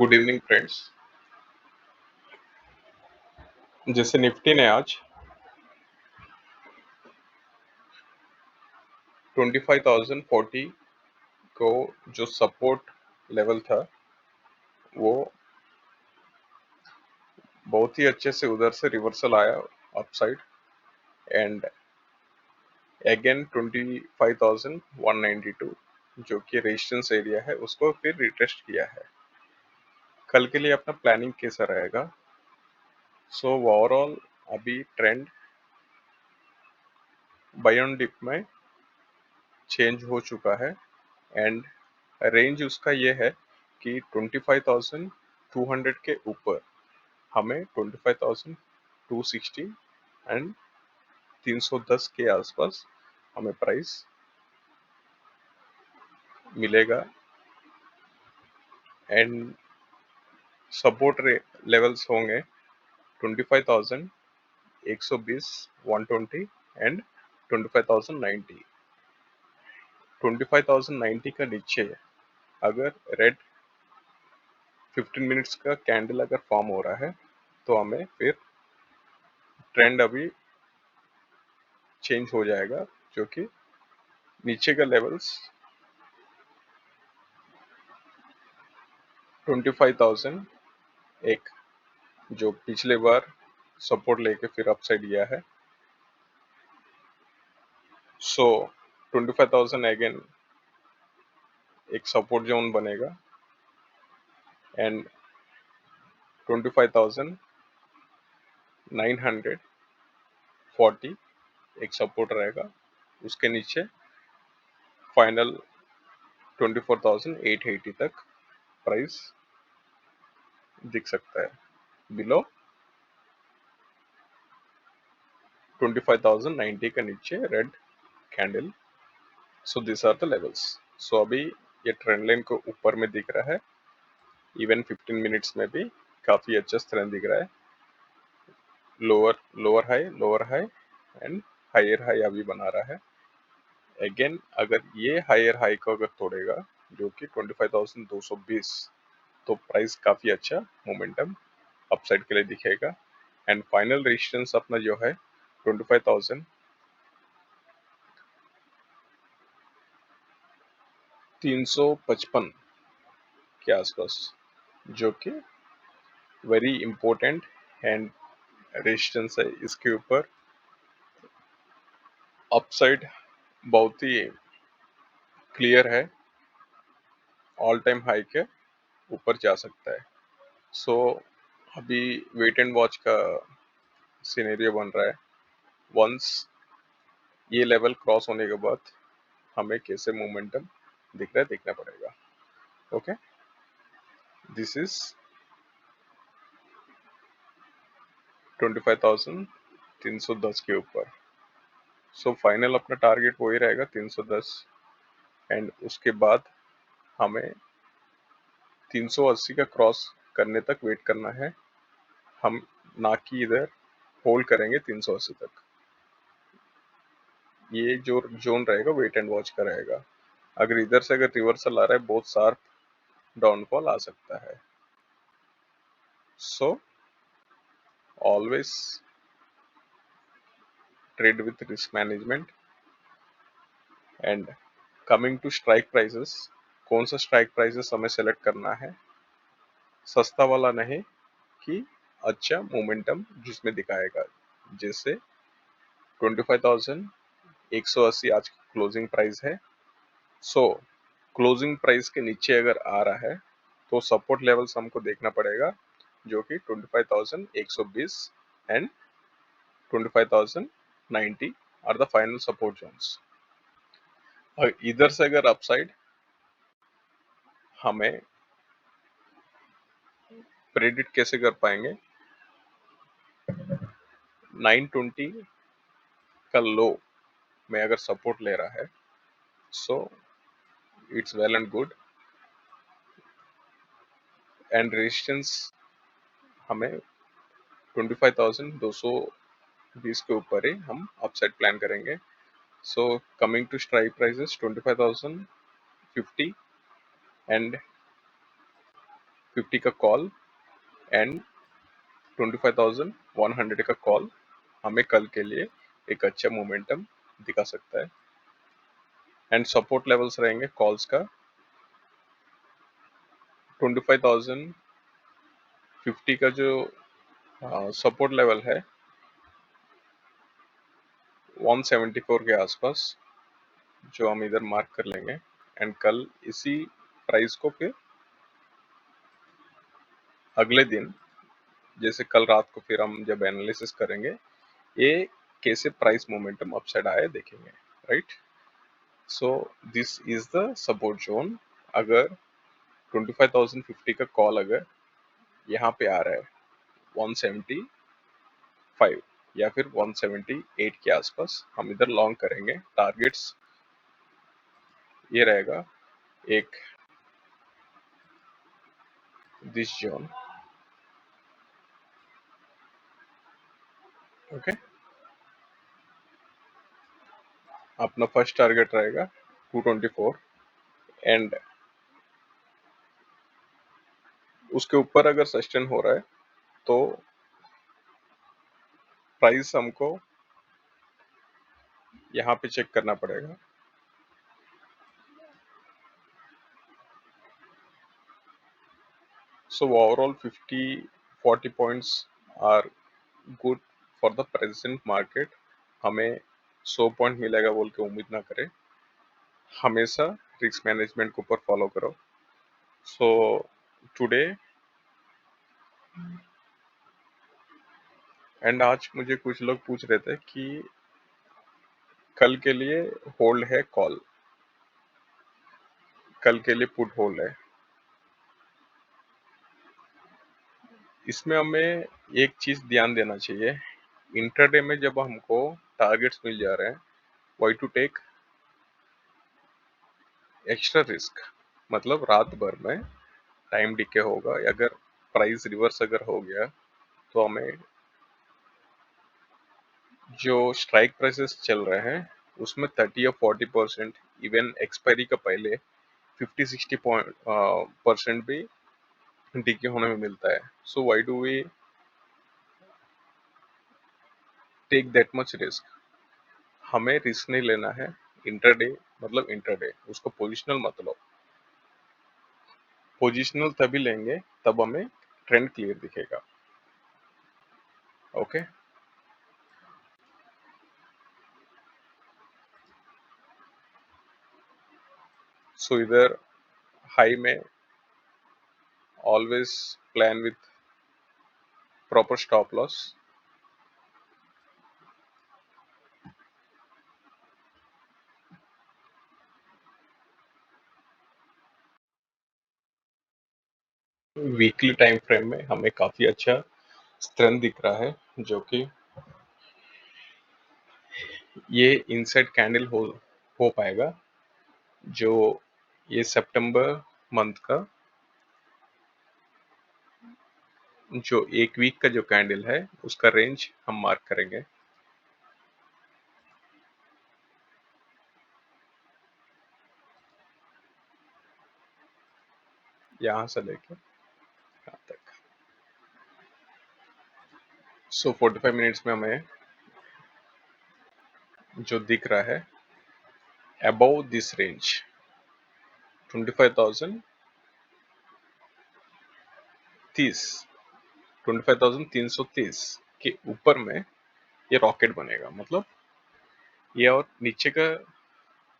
Good evening friends. जैसे Nifty ने आज 25,040 को जो सपोर्ट लेवल था वो बहुत ही अच्छे से उधर से रिवर्सल आया अपसाइड एंड अगेन 25,192 जो कि रेजिस्टेंस एरिया है उसको फिर रिटेस्ट किया है। कल के लिए अपना प्लानिंग कैसा रहेगा? सो ओवरऑल अभी ट्रेंड बाय ऑन डिप में चेंज हो चुका है एंड रेंज उसका ये है कि 25,200 के ऊपर हमें 25,260 एंड 310 के आसपास हमें प्राइस मिलेगा एंड सपोर्ट लेवल्स होंगे 25,120, 120 एंड 25,090। 25,090 का नीचे अगर रेड 15 मिनट्स का कैंडल अगर फॉर्म हो रहा है तो हमें फिर ट्रेंड अभी चेंज हो जाएगा, जो कि नीचे का लेवल्स 25,000 एक जो पिछले बार सपोर्ट लेके फिर अपसाइड गया है। सो 25,000 अगेन एक सपोर्ट जोन बनेगा एंड 25,940 एक सपोर्ट रहेगा। उसके नीचे फाइनल 24,880 तक प्राइस दिख सकता है। बिलो 25,090 के नीचे red candle. So this are the levels. So अभी ये ट्रेंड लाइन को ऊपर में दिख रहा है, इवन 15 मिनट्स में भी काफी अच्छा स्ट्रेंथ दिख रहा है। Lower high and higher high अभी बना रहा है। अगेन अगर ये हायर हाई को अगर तोड़ेगा जो कि 25,220, तो प्राइस काफी अच्छा मोमेंटम अपसाइड के लिए दिखेगा एंड फाइनल रेजिस्टेंस अपना जो है 25,355 के आसपास, जो कि वेरी इंपॉर्टेंट एंड रेजिस्टेंस है। इसके ऊपर अपसाइड बहुत ही क्लियर है, ऑल टाइम हाई के ऊपर जा सकता है। सो अभी वेट एंड वॉच का सिनेरियो बन रहा है। वंस ये लेवल क्रॉस होने के बाद हमें कैसे मोमेंटम दिख रहा है देखना पड़ेगा। ओके, दिस इज 25,310 के ऊपर। सो फाइनल अपना टारगेट वही रहेगा 310 एंड उसके बाद हमें 380 का क्रॉस करने तक वेट करना है। हम ना कि इधर होल्ड करेंगे 380 तक। ये जो जोन रहेगा वेट एंड वॉच का रहेगा। अगर इधर से अगर रिवर्सल आ रहा है बहुत शार्प डाउनफॉल आ सकता है। So always trade with risk management and coming to strike prices. कौन सा स्ट्राइक प्राइसेस हमें सेलेक्ट करना है? सस्ता वाला नहीं कि अच्छा मोमेंटम जिसमें दिखाएगा। जैसे 25,180 आज क्लोजिंग प्राइस है। सो क्लोजिंग प्राइस के नीचे अगर आ रहा है तो सपोर्ट लेवल्स हमको देखना पड़ेगा, जो कि 25,120 and 25,090 are the final support zones. और इधर से अगर अपसाइड हमें प्रेडिक्ट कैसे कर पाएंगे? 920 का लो में अगर सपोर्ट ले रहा है so it's well and good and resistance हमें 25,220 के ऊपर ही हम अपसाइड प्लान करेंगे। So coming to strike prices 25,050 and 50 का कॉल एंड 25,100 का कॉल हमें कल के लिए एक अच्छा मोमेंटम दिखा सकता है। एंड सपोर्ट लेवल्स रहेंगे कॉल्स का 25,050 का जो सपोर्ट लेवल है 174 के आसपास, जो हम इधर मार्क कर लेंगे। एंड कल इसी प्राइस को फिर अगले दिन, जैसे कल रात को फिर हम जब एनालिसिस करेंगे, ये कैसे प्राइस मोमेंटम अपसाइड आए देखेंगे, right. So this is the support zone. अगर 25,050 का कॉल अगर यहाँ पे आ रहा है 175 या फिर 178 के आसपास, हम इधर लॉन्ग करेंगे। टारगेट्स ये रहेगा एक दिस जोन, ओके। अपना फर्स्ट टारगेट रहेगा 224 एंड उसके ऊपर अगर सस्टेन हो रहा है तो प्राइस हमको यहाँ पे चेक करना पड़ेगा। So overall 50-40 points are good for the present market. हमें 100 पॉइंट मिलेगा बोल के उम्मीद ना करें, हमेशा रिस्क मैनेजमेंट के ऊपर फॉलो करो। सो टुडे एंड आज मुझे कुछ लोग पूछ रहे थे कि कल के लिए होल्ड है कॉल, कल के लिए पुट होल्ड है। इसमें हमें एक चीज ध्यान देना चाहिए, इंट्राडे में जब हमको टारगेट्स मिल जा रहे हैं, why to take extra risk. मतलब रात भर में टाइम डिके होगा, अगर प्राइस रिवर्स अगर हो गया तो हमें जो स्ट्राइक प्राइसेस चल रहे हैं उसमें 30 या 40% इवन एक्सपायरी का पहले 50-60 परसेंट भी डिके होने में मिलता है। So why do we take that much risk? हमें रिस्क नहीं लेना है। इंटरडे मतलब इंटरडे, उसको पोजिशनल मत लो। पोजिशनल तभी लेंगे तब हमें ट्रेंड क्लियर दिखेगा, ओके। सो इधर हाई में always plan with proper stop loss. Weekly time frame में हमें काफी अच्छा स्ट्रेंथ दिख रहा है, जो कि ये इनसाइड कैंडल हो पाएगा। जो ये सितंबर मंथ का जो एक वीक का जो कैंडल है उसका रेंज हम मार्क करेंगे। यहाँ से लेके यहाँ तक। सो 45 मिनट्स में हमें जो दिख रहा है अबव दिस रेंज 25,330 के ऊपर में ये रॉकेट बनेगा। मतलब ये और नीचे का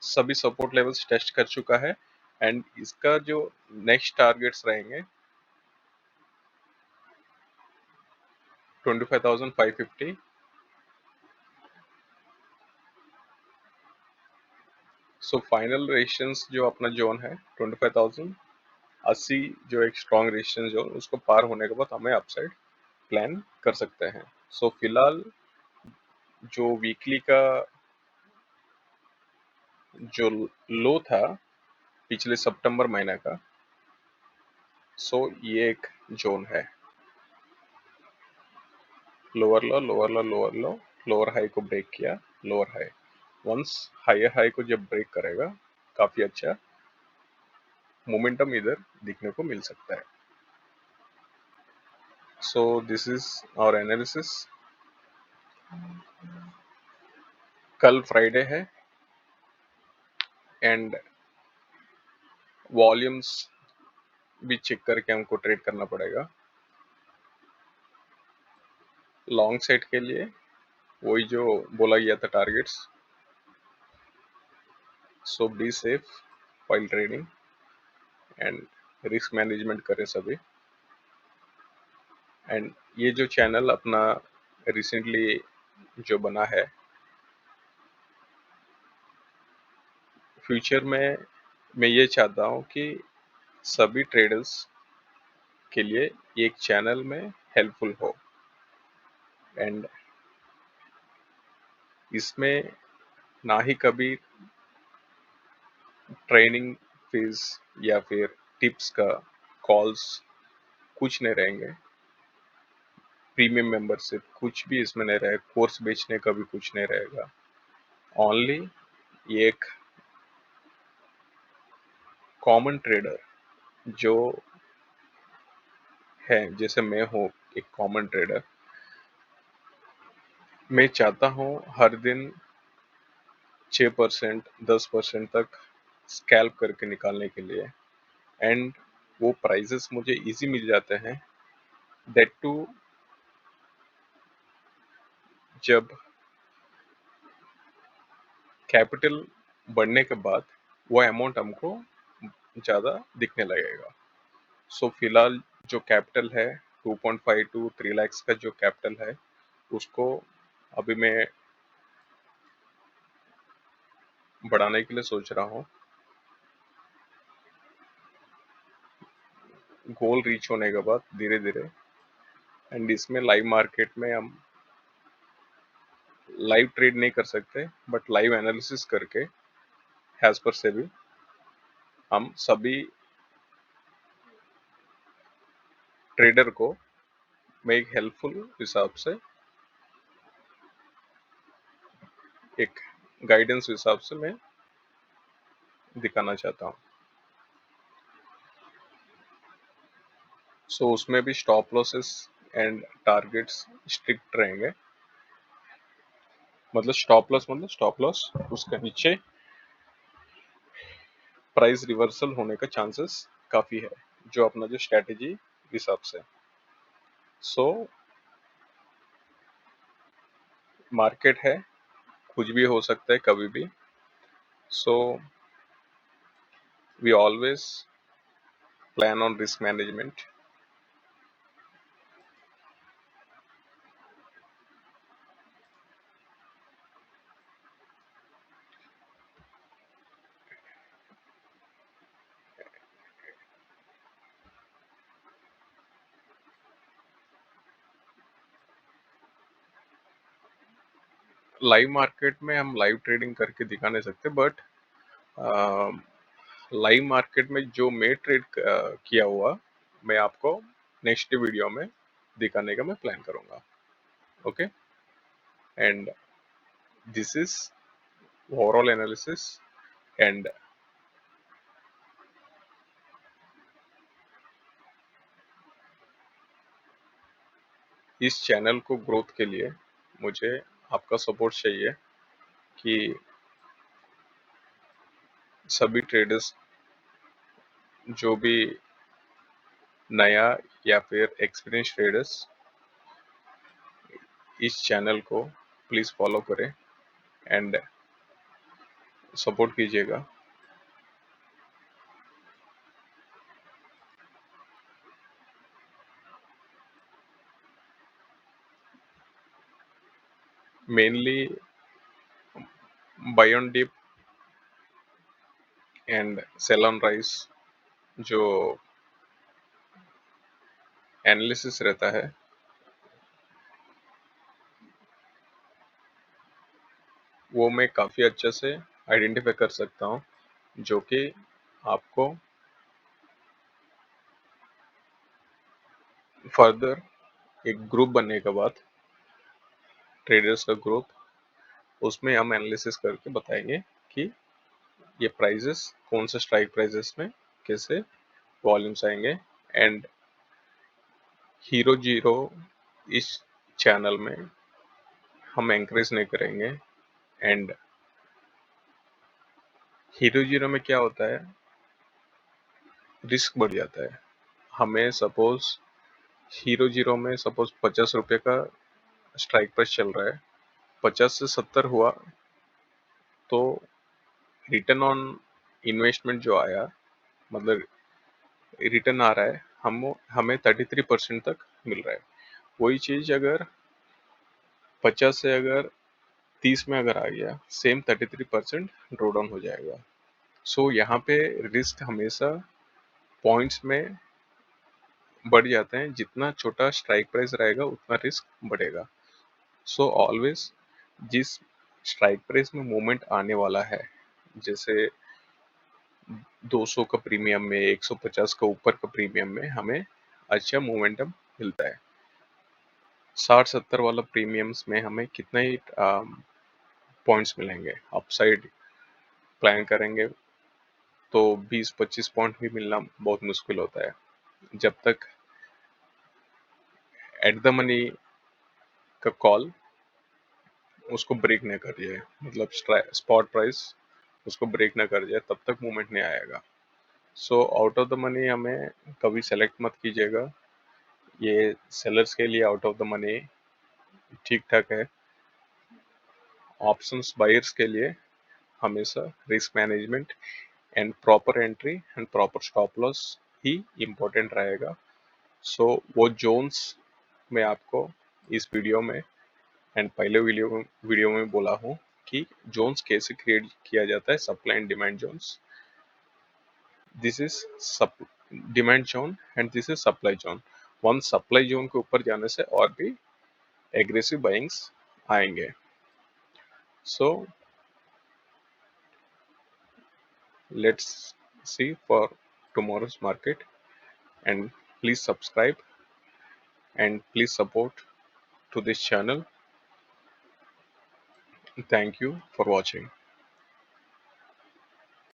सभी सपोर्ट लेवल्स टेस्ट कर चुका है एंड इसका जो नेक्स्ट टारगेट्स रहेंगे 25,550। सो फाइनल रेजिस्टेंस जो अपना जोन है 25,080, जो एक स्ट्रॉन्ग रेजिस्टेंस जोन, उसको पार होने के बाद हमें अपसाइड प्लान कर सकते हैं। सो फिलहाल जो वीकली का जो लो था पिछले सितंबर महीने का, सो ये एक जोन है। Lower low, lower low, lower low, lower high को ब्रेक किया, lower high, once higher high को जब ब्रेक करेगा काफी अच्छा मोमेंटम इधर दिखने को मिल सकता है। So this is our analysis. कल फ्राइडे है एंड वॉल्यूम्स भी चेक करके हमको ट्रेड करना पड़ेगा। लॉन्ग साइड के लिए वही जो बोला गया था targets, so be safe while trading and risk management करें सभी। एंड ये जो चैनल अपना रिसेंटली जो बना है, फ्यूचर में मैं ये चाहता हूँ कि सभी ट्रेडर्स के लिए एक चैनल में हेल्पफुल हो एंड इसमें ना ही कभी ट्रेनिंग फीस या फिर टिप्स का कॉल्स कुछ नहीं रहेंगे, प्रीमियम मेंबरशिप कुछ भी इसमें नहीं रहेगा, कोर्स बेचने का भी कुछ नहीं रहेगा। ओनली एक कॉमन ट्रेडर जो है, जैसे मैं हूँ एक कॉमन ट्रेडर, मैं चाहता हूँ हर दिन 6% 10% तक स्कैल्प करके निकालने के लिए एंड वो प्राइजेस मुझे इजी मिल जाते हैं। दैट टू जब कैपिटल बढ़ने के बाद वो अमाउंट हमको ज़्यादा दिखने लगेगा। सो फिलहाल जो कैपिटल है 2.5 to 3 lakhs का जो कैपिटल है, उसको अभी मैं बढ़ाने के लिए सोच रहा हूँ। गोल रीच होने के बाद धीरे धीरे, एंड इसमें लाइव मार्केट में हम लाइव ट्रेड नहीं कर सकते बट लाइव एनालिसिस करके एज पर से भी हम सभी ट्रेडर को मैं एक हेल्पफुल हिसाब से, एक गाइडेंस हिसाब से मैं दिखाना चाहता हूँ। सो उसमें भी stop losses and targets strict रहेंगे। मतलब स्टॉप लॉस उसके नीचे प्राइस रिवर्सल होने का चांसेस काफी है, जो अपना जो स्ट्रेटेजी हिसाब से। सो मार्केट है, कुछ भी हो सकता है कभी भी। So we always plan on risk management. Live market में हम लाइव ट्रेडिंग करके दिखा नहीं सकते, बट लाइव मार्केट में जो मैं ट्रेड किया हुआ, मैं आपको नेक्स्ट वीडियो में दिखाने का मैं प्लान करूंगा। Okay, and this is overall analysis and इस चैनल को ग्रोथ के लिए मुझे आपका सपोर्ट चाहिए कि सभी ट्रेडर्स जो भी नया या फिर एक्सपीरियंस ट्रेडर्स इस चैनल को प्लीज फॉलो करें एंड सपोर्ट कीजिएगा। Mainly buy on dip and sell on rise जो एनालिसिस रहता है, वो मैं काफ़ी अच्छे से आइडेंटिफाई कर सकता हूँ, जो कि आपको फर्दर एक ग्रुप बनने के बाद, ट्रेडर्स का ग्रुप, उसमें हम एनालिसिस करके बताएंगे कि ये प्राइजेस कौन से स्ट्राइक प्राइजेस में कैसे वॉल्यूम्स आएंगे एंड हीरो जीरो इस चैनल में हम एंकरेज नहीं करेंगे। एंड हीरो जीरो में क्या होता है, रिस्क बढ़ जाता है। हमें सपोज हीरो जीरो में सपोज 50 रुपये का स्ट्राइक प्राइस चल रहा है, 50 से 70 हुआ तो रिटर्न ऑन इन्वेस्टमेंट जो आया, मतलब रिटर्न आ रहा है, हमें 33% तक मिल रहा है। वही चीज अगर 50 से अगर 30 में अगर आ गया, सेम 33% ड्रॉ डाउन हो जाएगा। सो यहाँ पे रिस्क हमेशा पॉइंट्स में बढ़ जाते हैं, जितना छोटा स्ट्राइक प्राइस रहेगा उतना रिस्क बढ़ेगा। सो ऑलवेज जिस स्ट्राइक प्राइस में मूवमेंट आने वाला है, जैसे 200 का प्रीमियम में, 150 का ऊपर का प्रीमियम में हमें अच्छा मोमेंटम मिलता है। 60-70 वाला प्रीमियम्स में हमें कितना ही पॉइंट्स मिलेंगे। अपसाइड प्लान करेंगे तो 20-25 पॉइंट भी मिलना बहुत मुश्किल होता है, जब तक एट द मनी का कॉल उसको ब्रेक न कर जाए, मतलब स्पॉट प्राइस उसको ब्रेक ना कर जाए, तब तक मूवमेंट नहीं आएगा। So out of the money हमें कभी सेलेक्ट मत कीजिएगा। ये सेलर्स के लिए आउट ऑफ द मनी ठीक ठाक है। ऑप्शंस बायर्स के लिए हमेशा risk management and proper entry and proper stop loss he important रहेगा। सो वो जोन्स मैं आपको इस वीडियो में एंड पहले वीडियो में बोला हूँ कि जोन्स कैसे क्रिएट किया जाता है, supply and demand zones. This is demand zone and this is supply zone. One supply zone के ऊपर जाने से और भी एग्रेसिव बाइंग्स आएंगे। सो let's see for tomorrow's market, and please subscribe and please support to this channel. Thank you for watching.